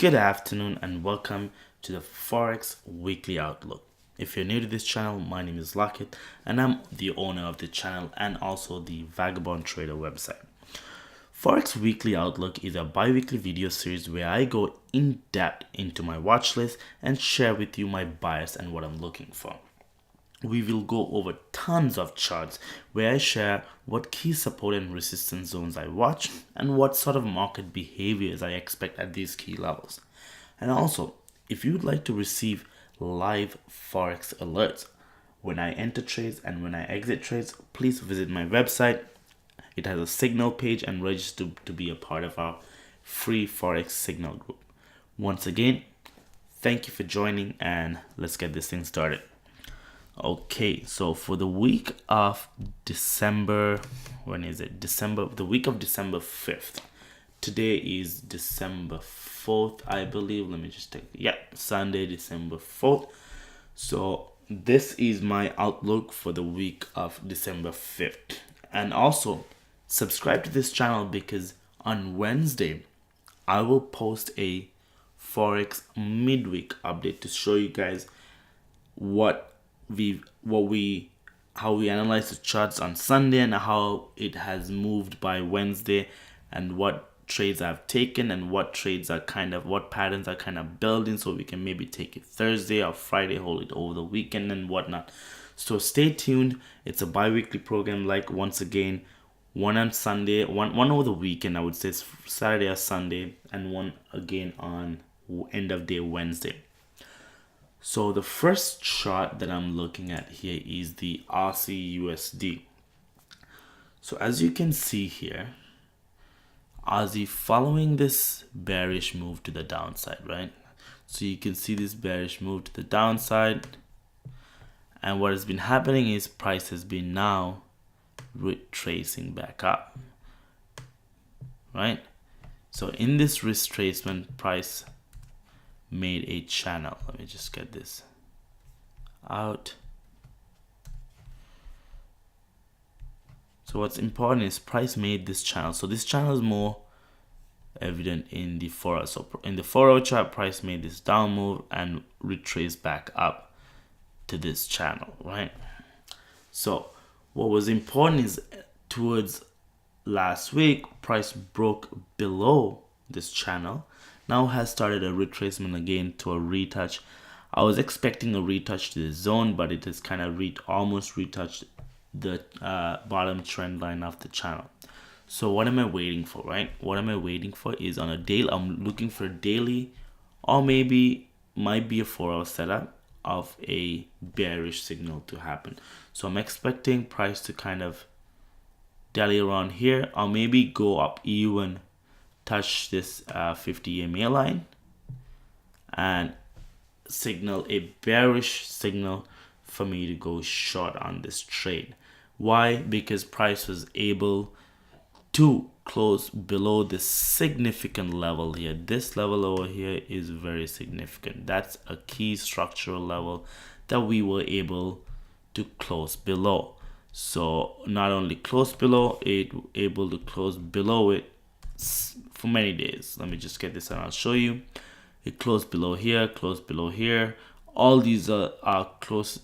Good afternoon and welcome to the Forex Weekly Outlook. If you're new to this channel, my name is Lockett and I'm the owner of the channel and also the Vagabond Trader website. Forex Weekly Outlook is a bi-weekly video series where I go in depth into my watch list and share with you my bias and what I'm looking for. We will go over tons of charts where I share what key support and resistance zones I watch and what sort of market behaviors I expect at these key levels. And also, if you'd like to receive live Forex alerts when I enter trades and when I exit trades, please visit my website. It has a signal page and register to be a part of our free Forex signal group. Once again, thank you for joining and let's get this thing started. Okay, so for the week of December, the week of December 5th. Today is December 4th, I believe. Let me just take, Sunday, December 4th. So this is my outlook for the week of December 5th. And also, subscribe to this channel because on Wednesday, I will post a Forex midweek update to show you guys how we analyze the charts on Sunday and how it has moved by Wednesday and what trades I've taken and what patterns are kind of building, so we can maybe take it Thursday or Friday, hold it over the weekend and whatnot. So stay tuned. It's a bi-weekly program, like once again, one on Sunday, one over the weekend, I would say it's Saturday or Sunday, and one again on end of day Wednesday. So the first chart that I'm looking at here is the Aussie USD. So as you can see here, Aussie following this bearish move to the downside, right? So you can see this bearish move to the downside. And what has been happening is price has been now retracing back up, right? So in this retracement, price made a channel. Let me just get this out. So what's important is price made this channel. So this channel is more evident in the 4-hour. So in the 4-hour chart, price made this down move and retraced back up to this channel, right? So what was important is towards last week, price broke below this channel. Now has started a retracement again to a retouch. I was expecting a retouch to the zone, but it has kind of almost retouched the bottom trend line of the channel. So what am I waiting for, right? What am I waiting for is on a daily, I'm looking for a daily or maybe might be a 4-hour setup of a bearish signal to happen. So I'm expecting price to kind of dally around here or maybe go up even, touch this 50 EMA line and signal a bearish signal for me to go short on this trade. Why? Because price was able to close below this significant level here. This level over here is very significant. That's a key structural level that we were able to close below. So not only close below it, able to close below it for many days. Let me just get this and I'll show you. It closed below here, closed below here. All these are close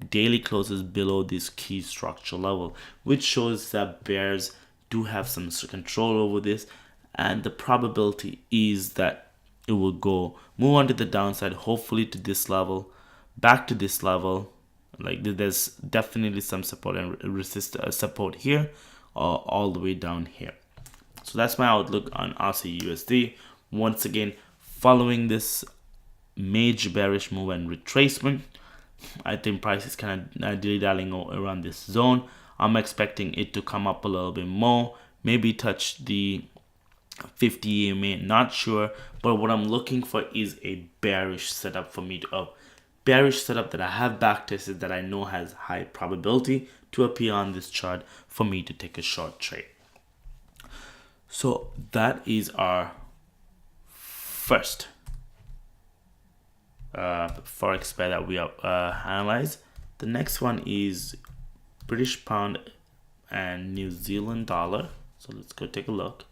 daily closes below this key structural level, which shows that bears do have some control over this, and the probability is that it will move on to the downside, hopefully to this level, back to this level. Like there's definitely some support and support here or all the way down here. So that's my outlook on Aussie USD. Once again, following this major bearish move and retracement, I think price is kind of dilly-dallying around this zone. I'm expecting it to come up a little bit more, maybe touch the 50 EMA, not sure. But what I'm looking for is a bearish setup for me bearish setup that I have backtested that I know has high probability to appear on this chart for me to take a short trade. So that is our first Forex pair that we have analyzed. The next one is British pound and New Zealand dollar. So let's go take a look.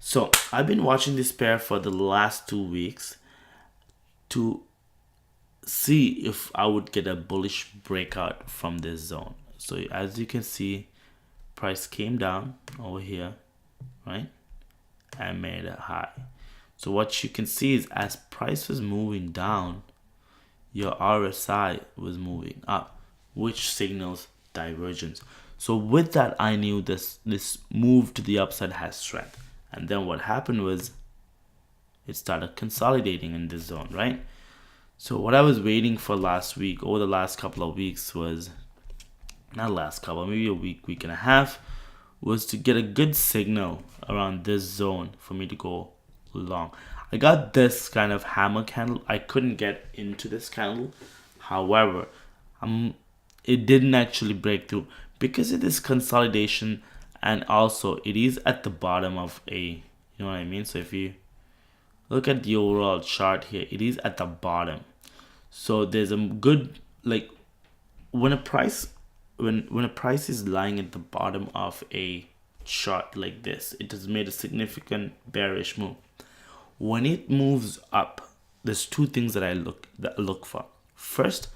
So I've been watching this pair for the last 2 weeks to see if I would get a bullish breakout from this zone. So as you can see, price came down over here, right, and made a high. So what you can see is as price was moving down, your RSI was moving up, which signals divergence. So with that, I knew this move to the upside has strength. And then what happened was it started consolidating in this zone, right? So what I was waiting for last week, over the last couple of weeks, was not last couple, maybe a week and a half, was to get a good signal around this zone for me to go long. I got this kind of hammer candle. I couldn't get into this candle. However, it didn't actually break through because of this consolidation, and also it is at the bottom of a, you know what I mean? So if you look at the overall chart here, it is at the bottom. So there's a good, like, when a price is lying at the bottom of a chart like this, it has made a significant bearish move. When it moves up, there's two things that I look for. First,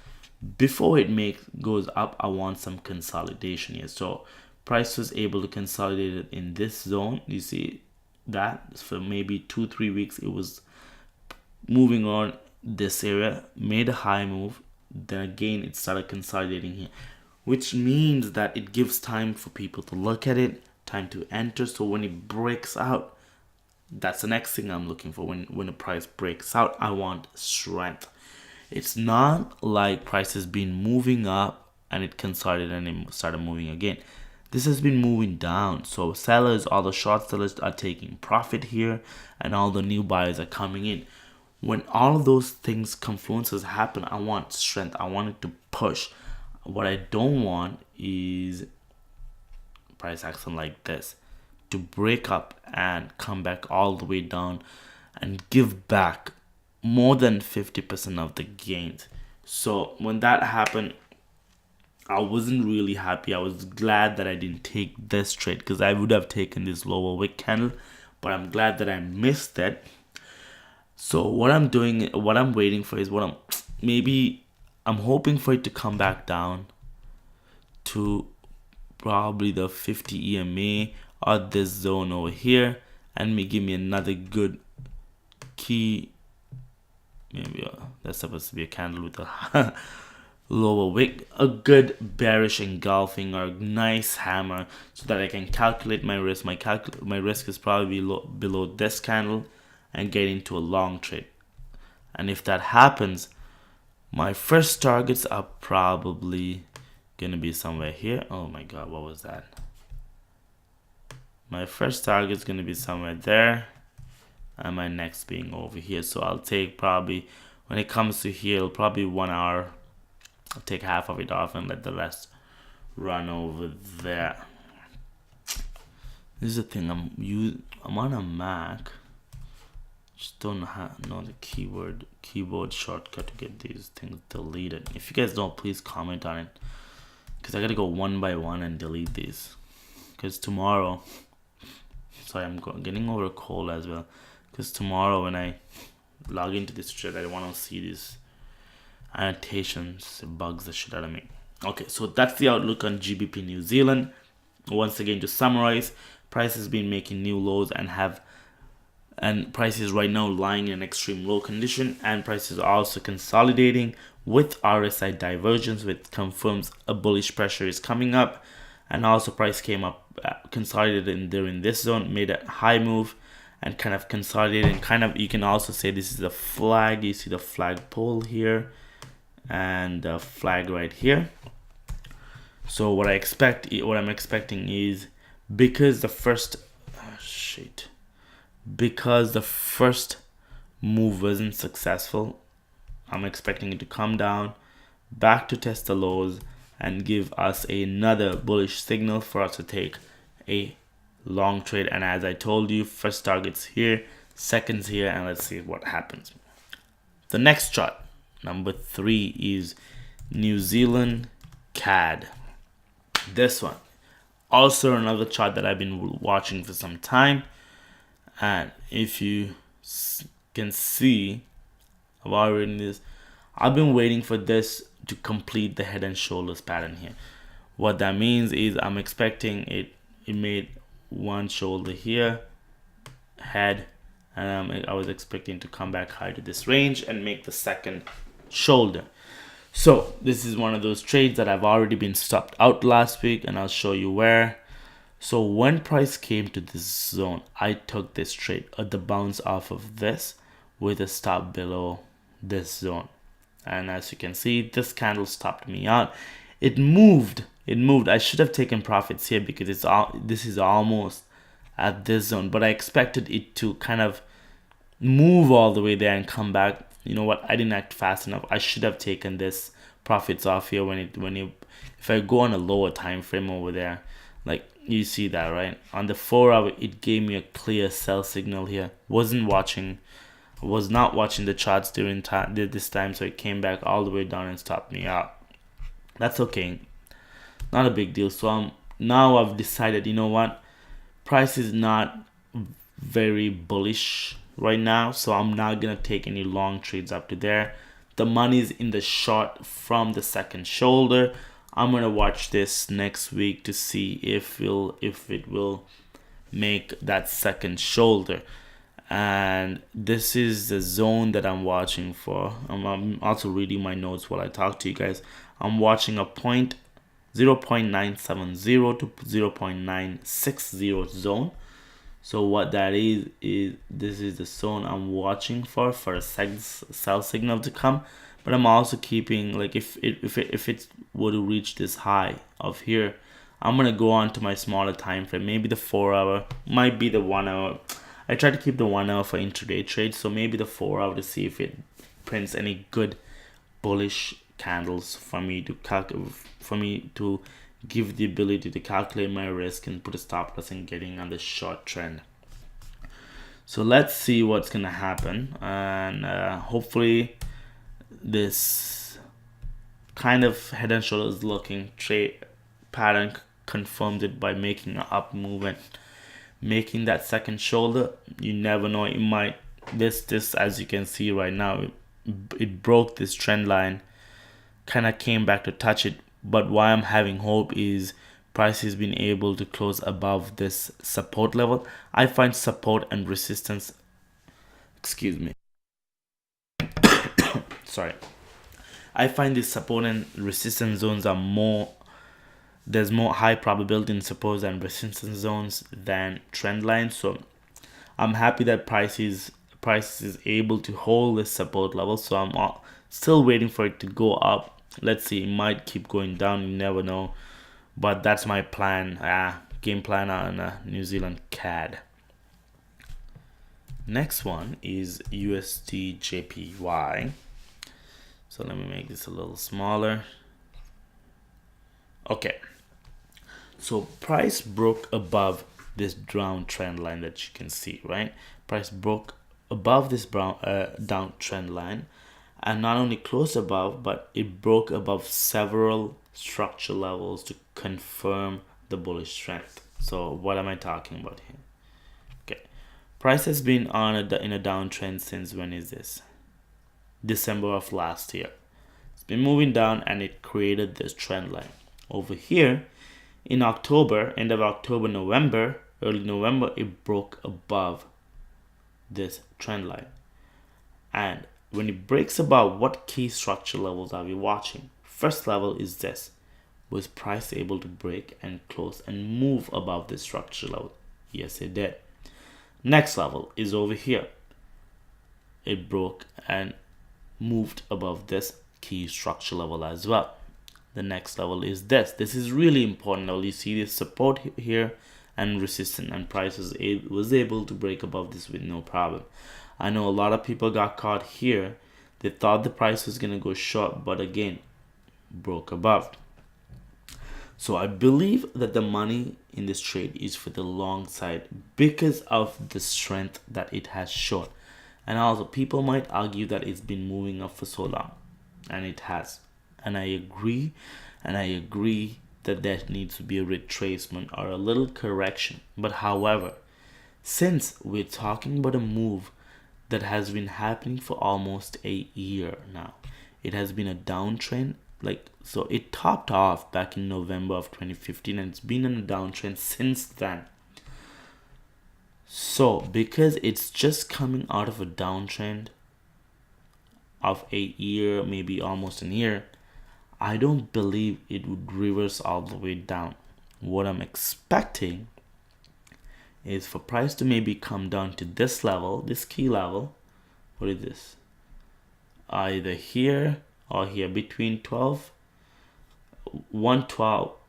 before it goes up, I want some consolidation here. So price was able to consolidate it in this zone. You see that for maybe 2-3 weeks it was moving on this area, made a high move, then again it started consolidating here, which means that it gives time for people to look at it, time to enter. So when it breaks out, that's the next thing I'm looking for. When a price breaks out, I want strength. It's not like price has been moving up and it consolidated and it started moving again. This has been moving down. So sellers, all the short sellers are taking profit here, and all the new buyers are coming in. When all of those things confluences happen, I want strength. I want it to push. What I don't want is price action like this to break up and come back all the way down and give back more than 50% of the gains. So when that happened, I wasn't really happy. I was glad that I didn't take this trade, because I would have taken this lower wick candle, but I'm glad that I missed it. So what I'm doing, what I'm waiting for is I'm hoping for it to come back down to probably the 50 EMA or this zone over here, and give me another good key. Maybe that's supposed to be a candle with a lower wick, a good bearish engulfing or a nice hammer, so that I can calculate my risk. My risk is probably below this candle and get into a long trade. And if that happens, my first targets are probably gonna be somewhere here. Oh my god, what was that? My first target is gonna be somewhere there, and my next being over here. So I'll take probably, when it comes to here, it'll probably 1 hour. I'll take half of it off and let the rest run over there. This is the thing, I'm on a Mac. Just don't know the keyboard shortcut to get these things deleted. If you guys don't, please comment on it, because I gotta go one by one and delete these. Because tomorrow, sorry, I'm getting over a cold as well. Because tomorrow when I log into this trade, I want to see these annotations. It bugs the shit out of me. Okay, so that's the outlook on GBP New Zealand. Once again, to summarize, price has been making new lows and price is right now lying in an extreme low condition, and price is also consolidating with RSI divergence, which confirms a bullish pressure is coming up. And also price came up, consolidated in this zone, made a high move and kind of consolidated, and kind of, you can also say this is a flag. You see the flag pole here and the flag right here. So what I'm expecting is, because the first move wasn't successful, I'm expecting it to come down back to test the lows and give us another bullish signal for us to take a long trade. And as I told you, first target's here, seconds here, and let's see what happens. The next chart, number 3, is New Zealand CAD. This one, also another chart that I've been watching for some time. And if you can see, I've already written this. I've been waiting for this to complete the head and shoulders pattern here. What that means is I'm expecting it made one shoulder here, head, and I was expecting to come back high to this range and make the second shoulder. So this is one of those trades that I've already been stopped out last week, and I'll show you where. So when price came to this zone, I took this trade at the bounce off of this with a stop below this zone. And as you can see, this candle stopped me out. It moved. I should have taken profits here because this is almost at this zone, but I expected it to kind of move all the way there and come back. You know what? I didn't act fast enough. I should have taken this profits off here if I go on a lower time frame over there. Like you see that, right? On the 4 hour, it gave me a clear sell signal here. Was not watching the charts during this time, so it came back all the way down and stopped me out. That's okay, not a big deal. So now I've decided, you know what, price is not very bullish right now, so I'm not gonna take any long trades up to there. The money's in the short from the second shoulder. I'm gonna watch this next week to see if it will make that second shoulder. And this is the zone that I'm watching for. I'm also reading my notes while I talk to you guys. I'm watching a 0.970 to 0.960 zone. So what that is this is the zone I'm watching for a sell signal to come. But I'm also keeping, like, if it were to reach this high of here, I'm gonna go on to my smaller time frame. Maybe the 4 hour, might be the 1 hour. I try to keep the 1 hour for intraday trades, so maybe the 4 hour to see if it prints any good bullish candles for me to give the ability to calculate my risk and put a stop loss and getting on the short trend. So let's see what's gonna happen, and hopefully this kind of head and shoulders looking trade pattern confirms it by making an up movement, making that second shoulder. You never know, it might this as you can see right now, it broke this trend line, kind of came back to touch it. But why I'm having hope is price has been able to close above this support level. I find support and resistance, excuse me, sorry, I find these support and resistance zones are there's more high probability in support and resistance zones than trend lines. So I'm happy that price is able to hold this support level. So I'm still waiting for it to go up. Let's see, it might keep going down, you never know, but that's my plan, game plan on New Zealand CAD. Next one is USDJPY. So let me make this a little smaller. Okay, so price broke above this down trend line that you can see, right? Price broke above this down trend line, and not only closed above, but it broke above several structure levels to confirm the bullish strength. So what am I talking about here? Okay, price has been in a downtrend since, when is this? December of last year. It's been moving down, and it created this trend line. Over here in October, end of October, November, early November, it broke above this trend line. And when it breaks above, what key structure levels are we watching? First level is this. Was price able to break and close and move above this structure level? Yes, it did. Next level is over here. It broke and moved above this key structure level as well. The next level is this. This is really important. Now you see this support here and resistance, and price was able to break above this with no problem. I know a lot of people got caught here. They thought the price was gonna go short, but again, broke above. So I believe that the money in this trade is for the long side because of the strength that it has shown. And also, people might argue that it's been moving up for so long, and it has. And I agree that there needs to be a retracement or a little correction. But however, since we're talking about a move that has been happening for almost a year now. It has been a downtrend, so it topped off back in November of 2015 and it's been in a downtrend since then. So because it's just coming out of a downtrend of a year, maybe almost a year, I don't believe it would reverse all the way down. What I'm expecting is for price to maybe come down to this level, this key level. What is this? Either here or here, between 112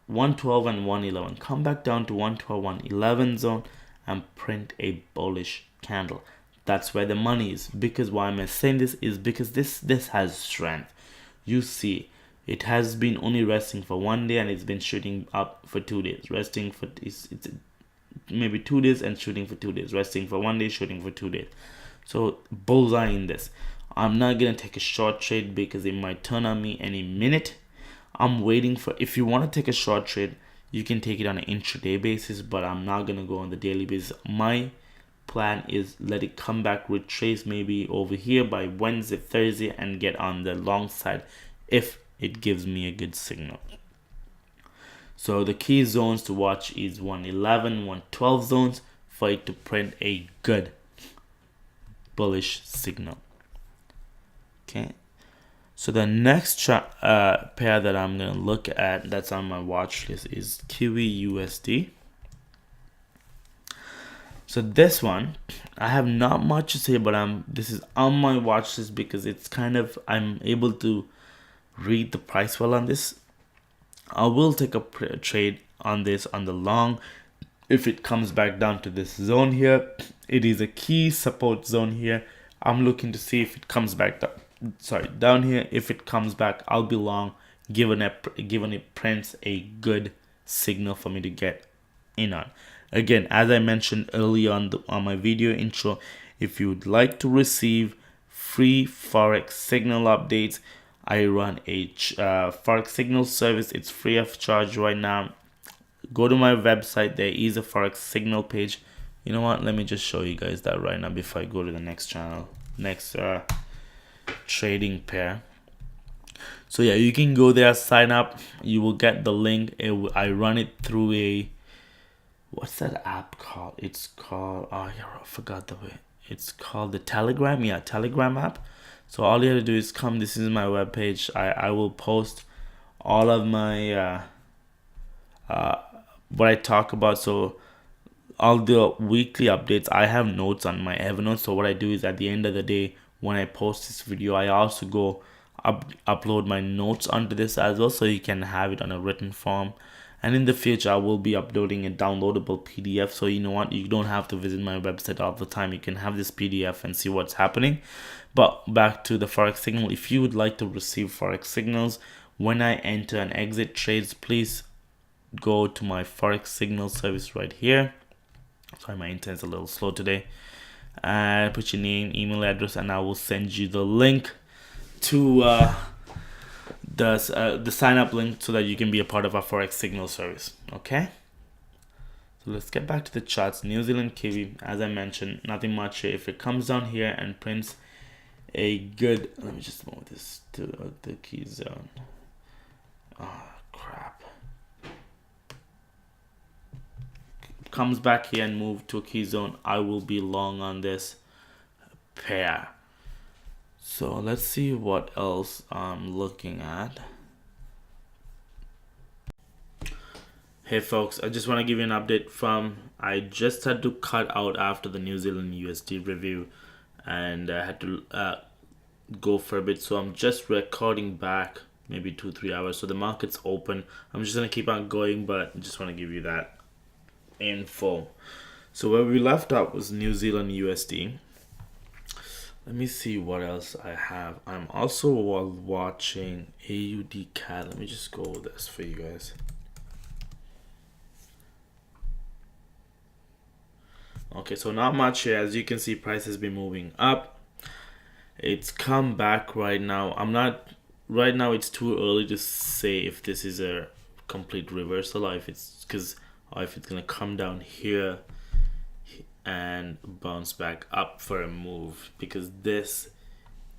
and 111. Come back down to 112, 111 zone and print a bullish candle. That's where the money is. Because why am I saying this is because this has strength. You see, it has been only resting for 1 day and it's been shooting up for 2 days. Resting for it's maybe 2 days and shooting for 2 days. Resting for 1 day, shooting for 2 days. So bullseye in this. I'm not gonna take a short trade because it might turn on me any minute. I'm waiting for, if you want to take a short trade, you can take it on an intraday basis, but I'm not gonna go on the daily basis. My plan is let it come back, retrace maybe over here by Wednesday, Thursday, and get on the long side if it gives me a good signal. So the key zones to watch is 111, 112 zones for it to print a good bullish signal. Okay, so the next pair that I'm gonna look at that's on my watch list is USD. So this one, I have not much to say, but this is on my watch list because it's kind of, I'm able to read the price well on this. I will take a trade on this on the long if it comes back down to this zone here. It is a key support zone here. I'm looking to see if it comes back down here. If it comes back, I'll be long, given it prints a good signal for me to get in on. Again, as I mentioned earlier on my video intro, if you would like to receive free Forex signal updates, I run a Forex signal service. It's free of charge right now. Go to my website. There is a Forex signal page. You know what? Let me just show you guys that right now before I go to the next channel, next trading pair. So yeah, you can go there, sign up. You will get the link. I run it through a, what's that app called? It's called, oh yeah, I forgot the way. It's called the Telegram. Yeah, Telegram app. So all you have to do is come. This is my webpage. I will post all of my what I talk about. So all the weekly updates, I have notes on my Evernote. So what I do is at the end of the day, when I post this video, I also go upload my notes onto this as well, so you can have it on a written form. And in the future, I will be uploading a downloadable PDF. So you know what, you don't have to visit my website all the time. You can have this PDF and see what's happening. But back to the Forex signal. If you would like to receive Forex signals when I enter and exit trades, please go to my Forex signal service right here. Sorry, my internet's a little slow today. And put your name, email address, and I will send you the link to the sign up link so that you can be a part of our Forex signal service. Okay, so let's get back to the charts. New Zealand Kiwi, as I mentioned, nothing much here. If it comes down here and prints a good, let me just move this to the key zone. Oh crap, comes back here and move to a key zone, I will be long on this pair. So let's see what else I'm looking at. Hey folks, I just want to give you an update I just had to cut out after the New Zealand USD review, and I had to go for a bit, so I'm just recording back maybe 2-3 hours. So the market's open. I'm just gonna keep on going, but I just want to give you that info. So where we left off was New Zealand USD. Let me see what else I have. I'm also watching AUDCAD. Let me just go over this for you guys. Okay, so not much here. As you can see, price has been moving up. It's come back right now. Right now it's too early to say if this is a complete reversal or if it's gonna come down here and bounce back up for a move, because this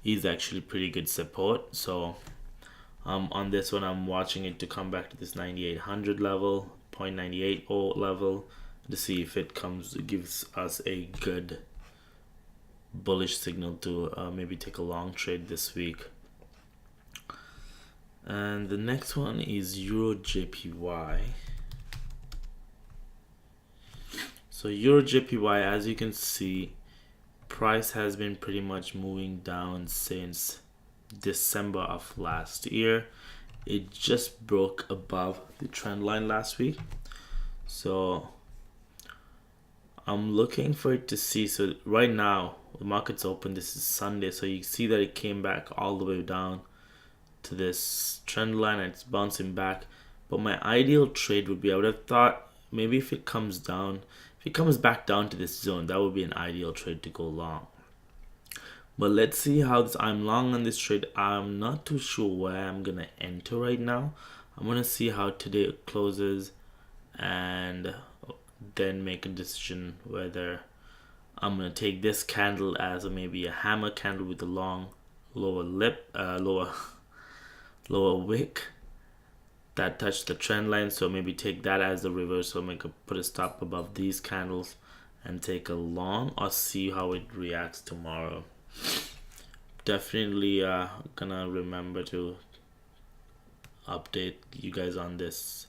is actually pretty good support. So on this one, I'm watching it to come back to this 9800 level, 0.980 level, to see if it gives us a good bullish signal to maybe take a long trade this week. And the next one is EURJPY. So EURJPY, as you can see, price has been pretty much moving down since December of last year. It just broke above the trend line last week, so I'm looking for it to see. So right now the market's open, this is Sunday, so you see that it came back all the way down to this trend line and it's bouncing back. But my ideal trade would be, I would have thought maybe if it comes down, if it comes back down to this zone, that would be an ideal trade to go long. But let's see how this, I'm long on this trade. I'm not too sure where I'm gonna enter right now. I'm gonna see how today it closes and then make a decision whether I'm gonna take this candle as maybe a hammer candle with a long lower wick that touched the trend line. So maybe take that as the reversal, put a stop above these candles and take a long, or see how it reacts tomorrow. Definitely gonna remember to update you guys on this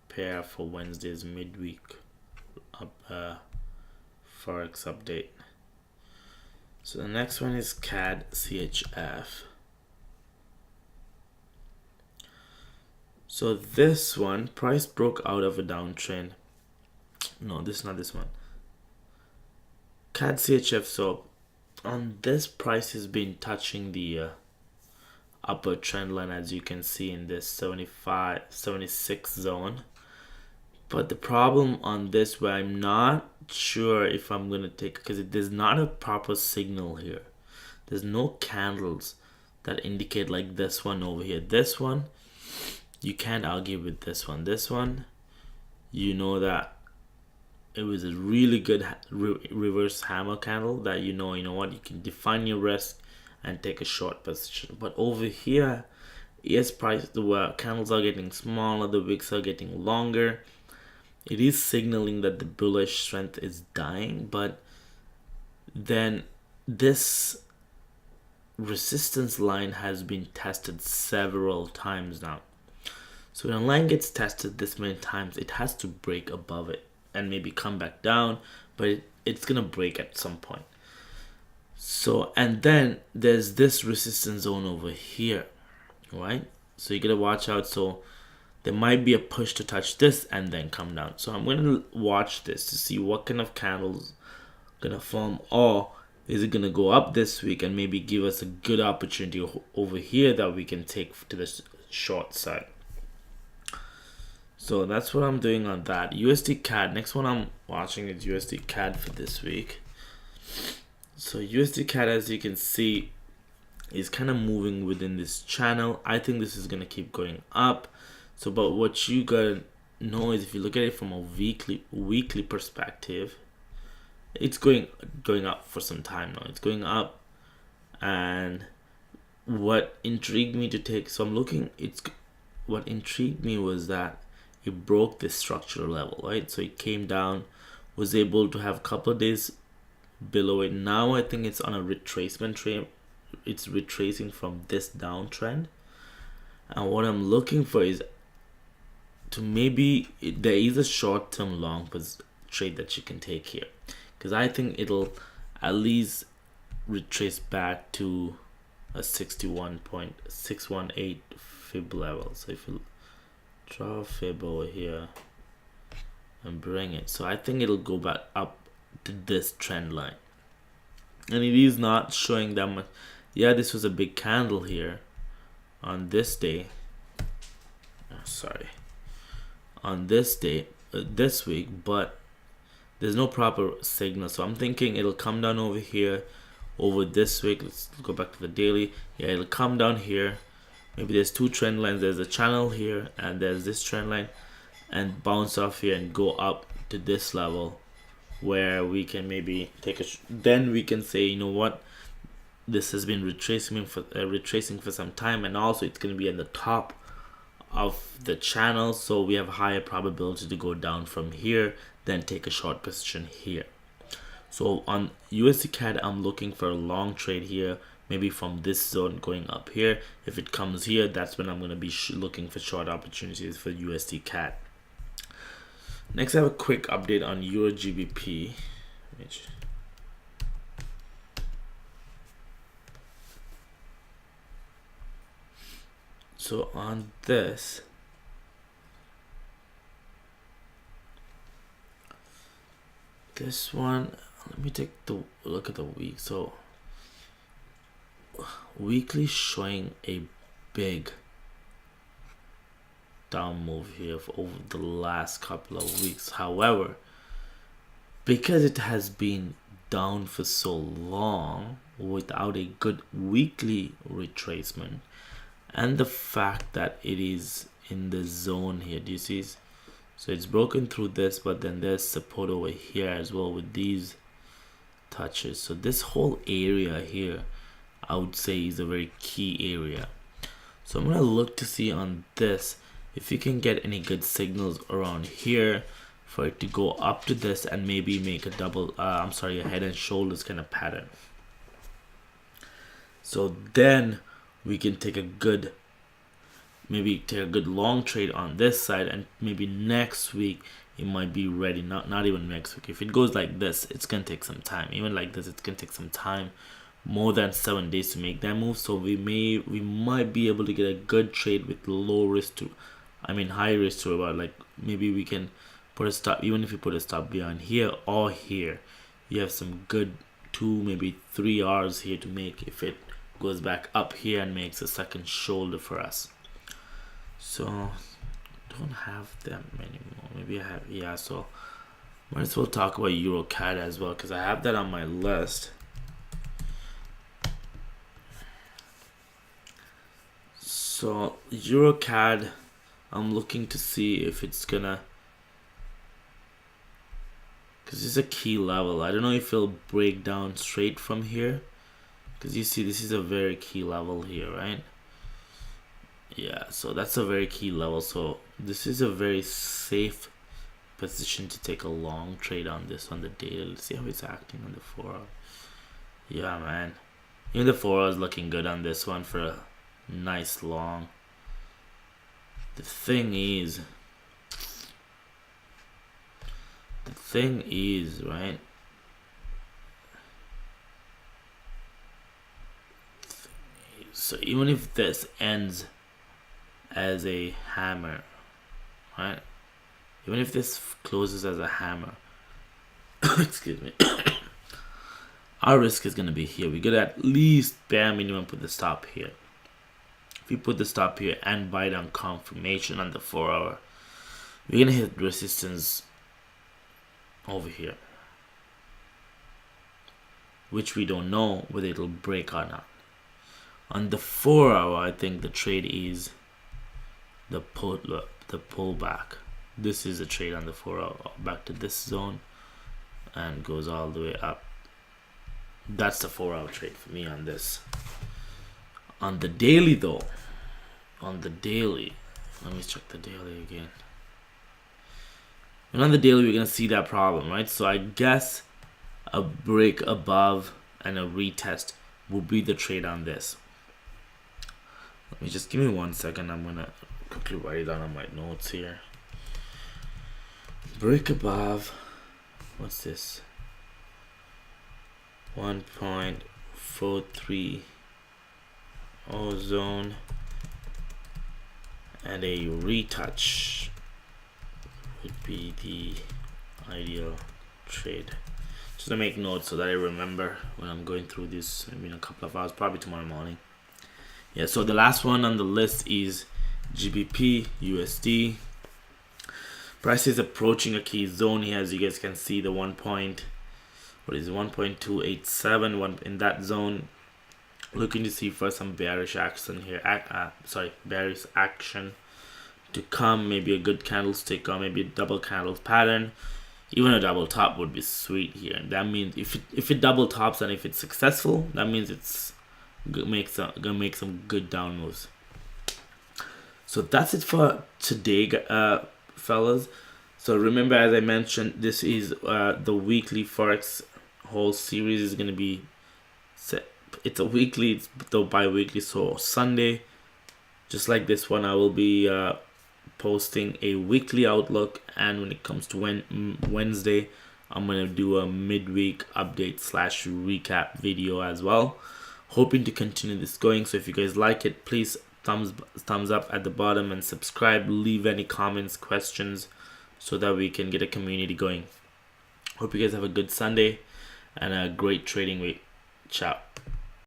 pair for Wednesday's midweek Forex update. So the next one is CADCHF. So this one, price broke out of a downtrend. No, this is not this one. CADCHF. So on this, price has been touching the upper trend line, as you can see in this 76 zone. But the problem on this, where I'm not sure if I'm gonna take, because there's not a proper signal here. There's no candles that indicate like this one over here. This one, you can't argue with this one. This one, you know that it was a really good reverse hammer candle that you know what, you can define your risk and take a short position. But over here, yes, the candles are getting smaller, the wicks are getting longer. It is signaling that the bullish strength is dying, but then this resistance line has been tested several times now. So when a line gets tested this many times, it has to break above it and maybe come back down, but it's gonna break at some point. So, and then there's this resistance zone over here, right? So you gotta watch out. So there might be a push to touch this and then come down. So I'm gonna watch this to see what kind of candles gonna form, or is it gonna go up this week and maybe give us a good opportunity over here that we can take to the short side. So that's what I'm doing on that. USDCAD, next one I'm watching is USDCAD for this week. So USDCAD, as you can see, is kind of moving within this channel. I think this is gonna keep going up. So, but what you gotta know is, if you look at it from a weekly perspective, it's going up for some time now. It's going up, and what intrigued me to take, so I'm looking, what intrigued me was that it broke this structural level, right? So it came down, was able to have a couple of days below it. Now I think it's on a retracement trend. It's retracing from this downtrend, and what I'm looking for is to maybe, there is a short-term long trade that you can take here, because I think it'll at least retrace back to a 61.618 fib level. So if you draw a fib over here and bring it, so I think it'll go back up to this trend line, and it is not showing that much. Yeah, this was a big candle here on this day. On this day, this week, but there's no proper signal. So I'm thinking it'll come down over here over this week. Let's go back to the daily. Yeah, it'll come down here. Maybe there's two trend lines. There's a channel here and there's this trend line, and bounce off here and go up to this level where we can maybe take a then we can say, you know what, this has been retracing for some time, and also it's going to be at the top of the channel, so we have higher probability to go down from here than take a short position here. So on USDCAD, I'm looking for a long trade here, maybe from this zone going up here. If it comes here, that's when I'm going to be looking for short opportunities for USDCAD. Next, I have a quick update on EURGBP, which so on this one, let me take the look at the week. So weekly showing a big down move here for over the last couple of weeks. However, because it has been down for so long without a good weekly retracement, and the fact that it is in the zone here, do you see? So it's broken through this, but then there's support over here as well with these touches. So this whole area here, I would say, is a very key area. So I'm gonna look to see on this if you can get any good signals around here for it to go up to this and maybe make a double a head and shoulders kind of pattern. So then we can take a good long trade on this side, and maybe next week it might be ready. Not even next week. If it goes like this, it's gonna take some time. Even like this, it's gonna take some time, more than 7 days to make that move. So we might be able to get a good trade with low risk to, high risk to about, like, maybe we can put a stop. Even if you put a stop beyond here or here, you have some good 2, maybe 3 hours here to make if it goes back up here and makes a second shoulder for us. So don't have them anymore. Maybe I have, yeah. So might as well talk about EURCAD as well, because I have that on my list. So EURCAD, I'm looking to see if it's gonna, because it's a key level. I don't know if it'll break down straight from here, because you see this is a very key level here, right? Yeah, so that's a very key level. So this is a very safe position to take a long trade on this on the daily. Let's see how it's acting on the 4 hour. Yeah, man, even the 4 hour is looking good on this one for a nice long. The thing is, right, so even if this ends as a hammer, right, even if this closes as a hammer, excuse me, our risk is going to be here. We could at least bare minimum put the stop here. If we put the stop here and buy down confirmation on the 4 hour, we're going to hit resistance over here, which we don't know whether it'll break or not. On the 4 hour, I think the trade is the pullback. This is a trade on the 4 hour, back to this zone and goes all the way up. That's the 4 hour trade for me on this. On the daily though, let me check the daily again. And on the daily, we're gonna see that problem, right? So I guess a break above and a retest will be the trade on this. Let me just give me 1 second. I'm gonna quickly write it down on my notes here. Break above, what's this? 1.43 zone and a retouch would be the ideal trade. Just to make notes so that I remember when I'm going through this in a couple of hours, probably tomorrow morning. Yeah, so the last one on the list is GBPUSD. Price is approaching a key zone here, as you guys can see. The 1.287 in that zone. Looking to see for some bearish action here. Bearish action to come. Maybe a good candlestick or maybe a double candle pattern. Even a double top would be sweet here. That means if it double tops and if it's successful, that means it's gonna make some good down moves. So that's it for today, fellas. So remember, as I mentioned, this is the weekly Forex whole series is gonna be set. It's a weekly, it's the bi-weekly. So Sunday, just like this one, I will be posting a weekly outlook, and when it comes to Wednesday, I'm gonna do a midweek update / recap video as well. Hoping to continue this going. So if you guys like it, please thumbs up at the bottom and subscribe. Leave any comments, questions, so that we can get a community going. Hope you guys have a good Sunday and a great trading week. Ciao.